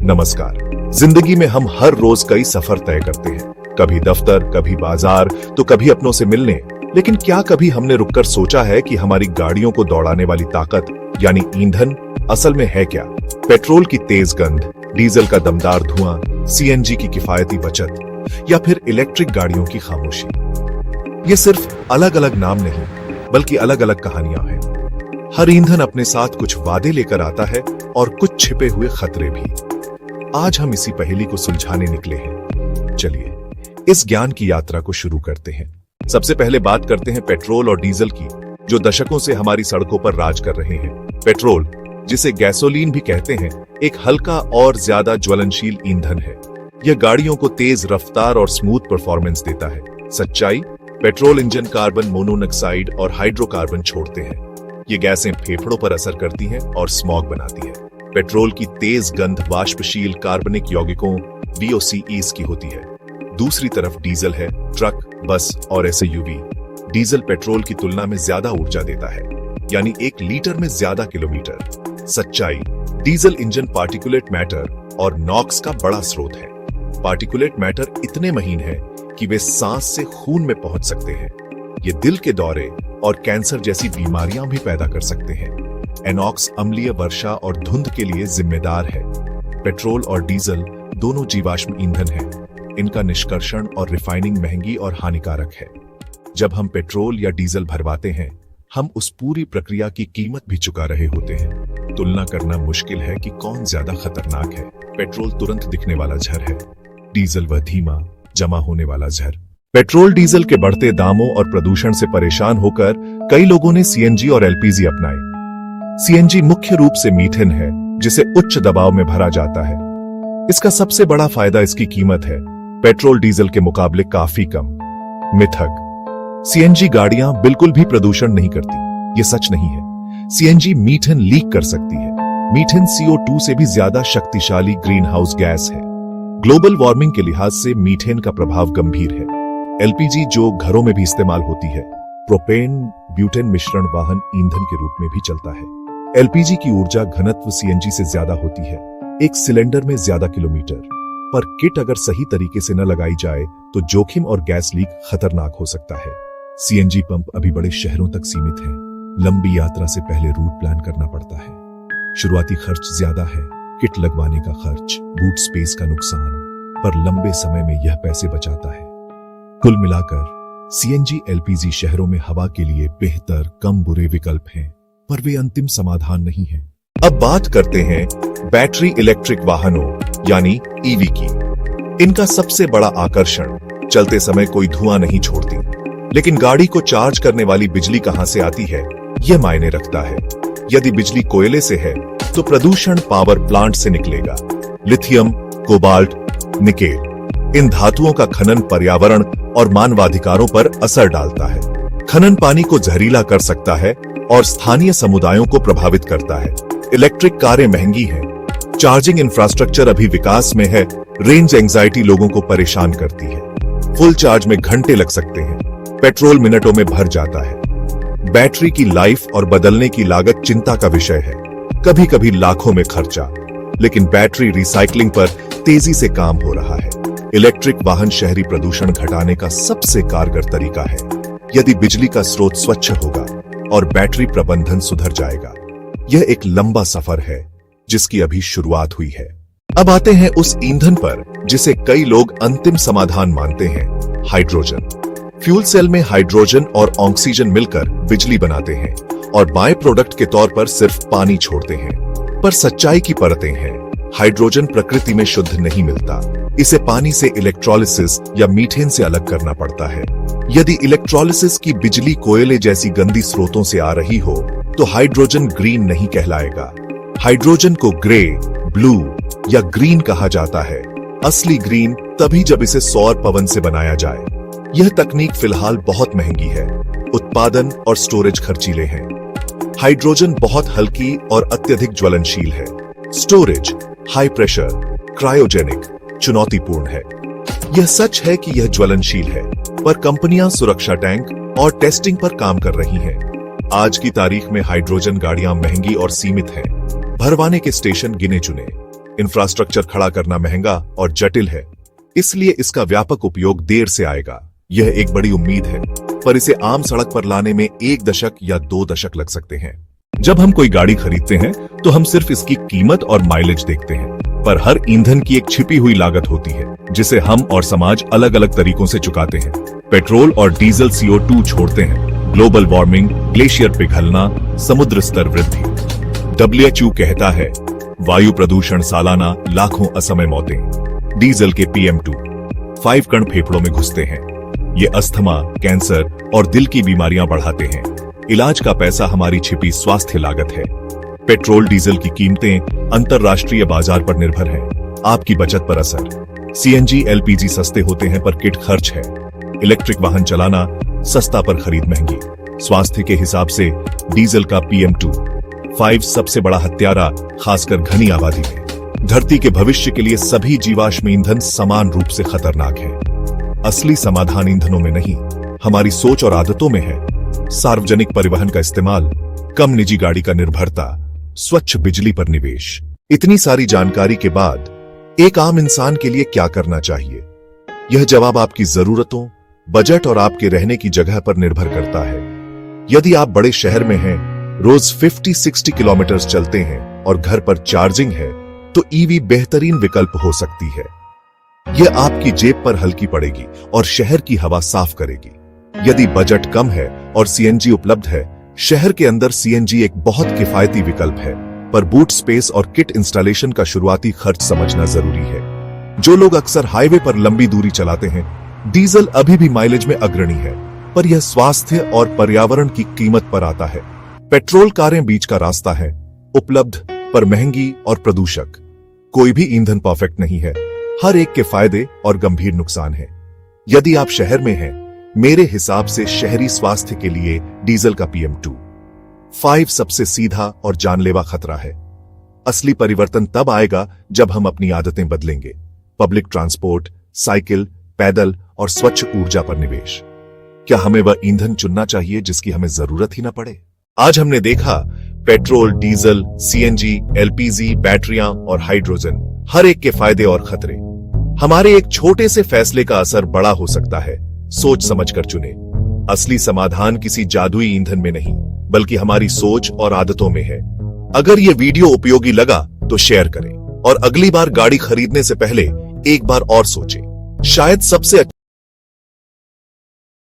नमस्कार। जिंदगी में हम हर रोज कई सफर तय करते हैं, कभी दफ्तर, कभी बाजार, तो कभी अपनों से मिलने। लेकिन क्या कभी हमने रुककर सोचा है कि हमारी गाड़ियों को दौड़ाने वाली ताकत यानी ईंधन असल में है क्या? पेट्रोल की तेज गंध, डीजल का दमदार धुआं, सीएनजी की किफायती बचत या फिर इलेक्ट्रिक गाड़ियों की खामोशी। ये सिर्फ अलग अलग नाम नहीं, बल्कि अलग अलग कहानियां हैं। हर ईंधन अपने साथ कुछ वादे लेकर आता है और कुछ छिपे हुए खतरे भी। आज हम इसी पहेली को सुलझाने निकले हैं। चलिए इस ज्ञान की यात्रा को शुरू करते हैं। सबसे पहले बात करते हैं पेट्रोल और डीजल की, जो दशकों से हमारी सड़कों पर राज कर रहे हैं। पेट्रोल, जिसे गैसोलीन भी कहते हैं, एक हल्का और ज्यादा ज्वलनशील ईंधन है। यह गाड़ियों को तेज रफ्तार और स्मूथ परफॉर्मेंस देता है। सच्चाई, पेट्रोल इंजन कार्बन मोनोऑक्साइड और हाइड्रोकार्बन छोड़ते हैं। ये गैसें फेफड़ों पर असर करती हैं और स्मॉग बनाती है। पेट्रोल की तेज गंध वाष्पशील कार्बनिक यौगिकों VOCs की होती है। दूसरी तरफ डीजल है, ट्रक, बस और SUV। डीजल पेट्रोल की तुलना में ज्यादा ऊर्जा देता है, यानी 1 लीटर में ज्यादा किलोमीटर। सच्चाई, डीजल इंजन पार्टिकुलेट मैटर और नॉक्स का बड़ा स्रोत है। पार्टिकुलेट मैटर इतने महीन है कि वे सांस से खून में पहुंच सकते हैं। ये दिल के दौरे और कैंसर जैसी बीमारियां भी पैदा कर सकते हैं। एनॉक्स अम्लीय वर्षा और धुंध के लिए जिम्मेदार है। पेट्रोल और डीजल दोनों जीवाश्म ईंधन हैं। इनका निष्कर्षण और रिफाइनिंग महंगी और हानिकारक है। जब हम पेट्रोल या डीजल भरवाते हैं, हम उस पूरी प्रक्रिया की कीमत भी चुका रहे होते हैं। तुलना करना मुश्किल है कि कौन ज्यादा खतरनाक है। पेट्रोल तुरंत दिखने वाला झर है, डीजल वह धीमा जमा होने वाला झर। पेट्रोल डीजल के बढ़ते दामों और प्रदूषण से परेशान होकर कई लोगों ने CNG और LPG अपनाए। CNG मुख्य रूप से मीथेन है, जिसे उच्च दबाव में भरा जाता है। इसका सबसे बड़ा फायदा इसकी कीमत है, पेट्रोल डीजल के मुकाबले काफी कम। मिथक, CNG गाड़ियां बिल्कुल भी प्रदूषण नहीं करती। ये सच नहीं है। CNG मीथेन लीक कर सकती है। मीथेन CO2 से भी ज्यादा शक्तिशाली ग्रीन हाउस गैस है। ग्लोबल वार्मिंग के लिहाज से मीथेन का प्रभाव गंभीर है। LPG, जो घरों में भी इस्तेमाल होती है, प्रोपेन ब्यूटेन मिश्रण वाहन ईंधन के रूप में भी चलता है। LPG की ऊर्जा घनत्व CNG से ज्यादा होती है, एक सिलेंडर में ज्यादा किलोमीटर। पर किट अगर सही तरीके से न लगाई जाए तो जोखिम और गैस लीक खतरनाक हो सकता है। CNG पंप अभी बड़े शहरों तक सीमित हैं। लंबी यात्रा से पहले रूट प्लान करना पड़ता है। शुरुआती खर्च ज्यादा है, किट लगवाने का खर्च, बूट स्पेस का नुकसान, पर लंबे समय में यह पैसे बचाता है। कुल मिलाकर CNG LPG शहरों में हवा के लिए बेहतर, कम बुरे विकल्प हैं, पर वे अंतिम समाधान नहीं हैं। अब बात करते हैं बैटरी इलेक्ट्रिक वाहनों यानी EV की। इनका सबसे बड़ा आकर्षण, चलते समय कोई धुआं नहीं छोड़ती। लेकिन गाड़ी को चार्ज करने वाली बिजली कहां से आती है, यह मायने रखता है। यदि बिजली कोयले से है तो प्रदूषण पावर प्लांट से निकलेगा। लिथियम, कोबाल्ट, निकेल, इन धातुओं का खनन पर्यावरण और मानवाधिकारों पर असर डालता है। खनन पानी को जहरीला कर सकता है और स्थानीय समुदायों को प्रभावित करता है। इलेक्ट्रिक कारें महंगी हैं, चार्जिंग इंफ्रास्ट्रक्चर अभी विकास में है, रेंज एंजाइटी लोगों को परेशान करती है। फुल चार्ज में घंटे लग सकते हैं, पेट्रोल मिनटों में भर जाता है। बैटरी की लाइफ और बदलने की लागत चिंता का विषय है, कभी कभी लाखों में खर्चा। लेकिन बैटरी रिसाइकलिंग पर तेजी से काम हो रहा है। इलेक्ट्रिक वाहन शहरी प्रदूषण घटाने का सबसे कारगर तरीका है। यदि बिजली का स्रोत स्वच्छ होगा और बैटरी प्रबंधन सुधर जाएगा। यह एक लंबा सफर है, जिसकी अभी शुरुआत हुई है। अब आते हैं उस ईंधन पर जिसे कई लोग अंतिम समाधान मानते हैं, हाइड्रोजन। फ्यूल सेल में हाइड्रोजन और ऑक्सीजन मिलकर बिजली बनाते हैं और बाय प्रोडक्ट के तौर पर सिर्फ पानी छोड़ते हैं। पर सच्चाई की परतें हैं। हाइड्रोजन प्रकृति में शुद्ध नहीं मिलता। इसे पानी से इलेक्ट्रोलिसिस या मीथेन से अलग करना पड़ता है। यदि इलेक्ट्रोलिसिस की बिजली कोयले जैसी गंदी स्रोतों से आ रही हो तो हाइड्रोजन ग्रीन नहीं कहलाएगा। हाइड्रोजन को ग्रे, ब्लू या ग्रीन कहा जाता है। असली ग्रीन तभी जब इसे सौर पवन से बनाया जाए। यह तकनीक फिलहाल बहुत महंगी है, उत्पादन और स्टोरेज खर्चीले हैं। हाइड्रोजन बहुत हल्की और अत्यधिक ज्वलनशील है। स्टोरेज, हाई प्रेशर, क्रायोजेनिक, चुनौतीपूर्ण है। यह सच है कि यह ज्वलनशील है, पर कंपनियां सुरक्षा टैंक और टेस्टिंग पर काम कर रही हैं। आज की तारीख में हाइड्रोजन गाड़ियां महंगी और सीमित हैं। भरवाने के स्टेशन गिने चुने। इंफ्रास्ट्रक्चर खड़ा करना महंगा और जटिल है, इसलिए इसका व्यापक उपयोग देर से आएगा। यह एक बड़ी उम्मीद है, पर इसे आम सड़क पर लाने में 1 दशक या 2 दशक लग सकते हैं। जब हम कोई गाड़ी खरीदते हैं तो हम सिर्फ इसकी कीमत और माइलेज देखते हैं, पर हर ईंधन की एक छिपी हुई लागत होती है जिसे हम और समाज अलग अलग तरीकों से चुकाते हैं। पेट्रोल और डीजल CO2 छोड़ते हैं, ग्लोबल वार्मिंग, ग्लेशियर पिघलना, समुद्र स्तर वृद्धि। WHO कहता है वायु प्रदूषण सालाना लाखों असमय मौतें। डीजल के PM2 5 कण फेफड़ों में घुसते हैं। ये अस्थमा, कैंसर और दिल की बीमारियां बढ़ाते हैं। इलाज का पैसा हमारी छिपी स्वास्थ्य लागत है। पेट्रोल डीजल की कीमतें अंतरराष्ट्रीय बाजार पर निर्भर हैं। आपकी बचत पर असर। CNG LPG सस्ते होते हैं पर किट खर्च है। इलेक्ट्रिक वाहन चलाना सस्ता पर खरीद महंगी। स्वास्थ्य के हिसाब से डीजल का PM2 5 सबसे बड़ा हत्यारा, खासकर घनी आबादी में। धरती के भविष्य के लिए सभी जीवाश्म ईंधन समान रूप से खतरनाक हैं। असली समाधान ईंधनों में नहीं, हमारी सोच और आदतों में है। सार्वजनिक परिवहन का इस्तेमाल, कम निजी गाड़ी का निर्भरता, स्वच्छ बिजली पर निवेश। इतनी सारी जानकारी के बाद एक आम इंसान के लिए क्या करना चाहिए? यह जवाब आपकी जरूरतों, बजट और आपके रहने की जगह पर निर्भर करता है। यदि आप बड़े शहर में हैं, रोज 50-60 किलोमीटर चलते हैं और घर पर चार्जिंग है, तो EV बेहतरीन विकल्प हो सकती है। यह आपकी जेब पर हल्की पड़ेगी और शहर की हवा साफ करेगी। यदि बजट कम है और CNG उपलब्ध है, शहर के अंदर CNG एक बहुत किफायती विकल्प है, पर बूट स्पेस और किट इंस्टॉलेशन का शुरुआती खर्च समझना जरूरी है। जो लोग अक्सर हाईवे पर लंबी दूरी चलाते हैं, डीजल अभी भी माइलेज में अग्रणी है, पर यह स्वास्थ्य और पर्यावरण की कीमत पर आता है। पेट्रोल कारें बीच का रास्ता है, उपलब्ध पर महंगी और प्रदूषक। कोई भी ईंधन परफेक्ट नहीं है, हर एक के फायदे और गंभीर नुकसान है। यदि आप शहर में हैं, मेरे हिसाब से शहरी स्वास्थ्य के लिए डीजल का PM2 5 सबसे सीधा और जानलेवा खतरा है। असली परिवर्तन तब आएगा जब हम अपनी आदतें बदलेंगे। पब्लिक ट्रांसपोर्ट, साइकिल, पैदल और स्वच्छ ऊर्जा पर निवेश। क्या हमें वह ईंधन चुनना चाहिए जिसकी हमें जरूरत ही न पड़े? आज हमने देखा पेट्रोल, डीजल, CNG, LPG, बैटरियां और हाइड्रोजन, हर एक के फायदे और खतरे। हमारे एक छोटे से फैसले का असर बड़ा हो सकता है। सोच समझकर चुने। असली समाधान किसी जादुई ईंधन में नहीं, बल्कि हमारी सोच और आदतों में है। अगर यह वीडियो उपयोगी लगा तो शेयर करें और अगली बार गाड़ी खरीदने से पहले एक बार और सोचें। शायद सबसे